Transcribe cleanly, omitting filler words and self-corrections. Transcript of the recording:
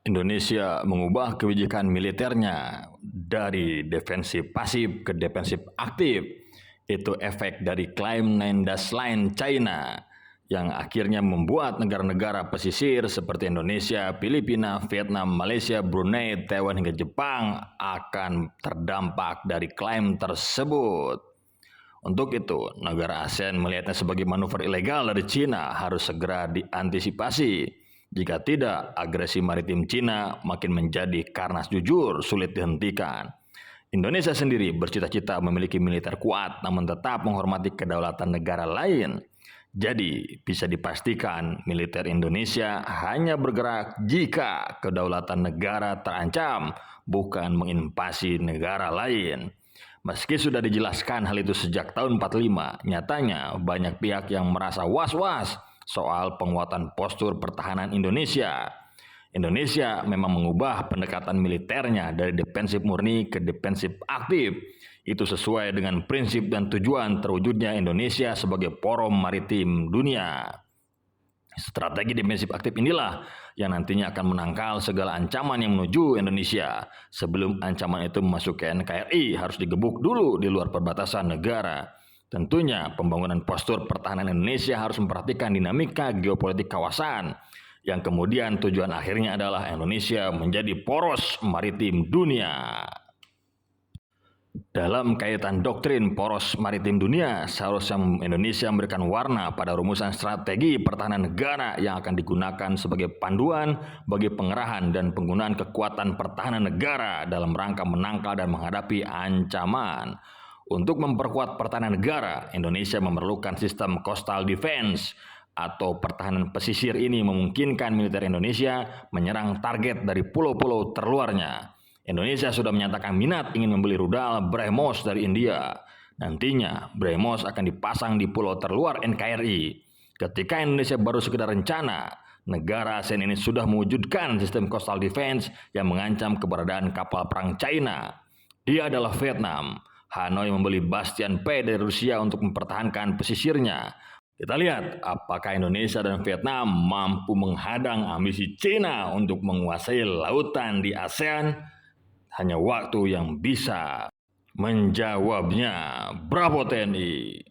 Indonesia mengubah kebijakan militernya dari defensif pasif ke defensif aktif. Itu efek dari klaim Nine Dash Line China yang akhirnya membuat negara-negara pesisir seperti Indonesia, Filipina, Vietnam, Malaysia, Brunei, Taiwan hingga Jepang akan terdampak dari klaim tersebut. Untuk itu, negara ASEAN melihatnya sebagai manuver ilegal dari China harus segera diantisipasi. Jika tidak, agresi maritim China makin menjadi karnas jujur, sulit dihentikan. Indonesia sendiri bercita-cita memiliki militer kuat namun tetap menghormati kedaulatan negara lain. Jadi, bisa dipastikan militer Indonesia hanya bergerak jika kedaulatan negara terancam, bukan menginvasi negara lain. Meski sudah dijelaskan hal itu sejak tahun 45, nyatanya banyak pihak yang merasa was-was soal penguatan postur pertahanan Indonesia. Indonesia memang mengubah pendekatan militernya dari defensif murni ke defensif aktif. Itu sesuai dengan prinsip dan tujuan terwujudnya Indonesia sebagai forum maritim dunia. Strategi defensif aktif inilah yang nantinya akan menangkal segala ancaman yang menuju Indonesia. Sebelum ancaman itu memasuki NKRI harus digebuk dulu di luar perbatasan negara. Tentunya pembangunan postur pertahanan Indonesia harus memperhatikan dinamika geopolitik kawasan, yang kemudian tujuan akhirnya adalah Indonesia menjadi poros maritim dunia. Dalam kaitan doktrin poros maritim dunia, seharusnya Indonesia memberikan warna pada rumusan strategi pertahanan negara yang akan digunakan sebagai panduan bagi pengerahan dan penggunaan kekuatan pertahanan negara dalam rangka menangkal dan menghadapi ancaman. Untuk memperkuat pertahanan negara, Indonesia memerlukan sistem coastal defense atau pertahanan pesisir. Ini memungkinkan militer Indonesia menyerang target dari pulau-pulau terluarnya. Indonesia sudah menyatakan minat ingin membeli rudal BrahMos dari India. Nantinya BrahMos akan dipasang di pulau terluar NKRI. Ketika Indonesia baru sekedar rencana, negara ASEAN ini sudah mewujudkan sistem coastal defense yang mengancam keberadaan kapal perang China. Dia adalah Vietnam. Hanoi membeli Bastian P dari Rusia untuk mempertahankan pesisirnya. Kita lihat apakah Indonesia dan Vietnam mampu menghadang ambisi China untuk menguasai lautan di ASEAN. Hanya waktu yang bisa menjawabnya. Bravo TNI!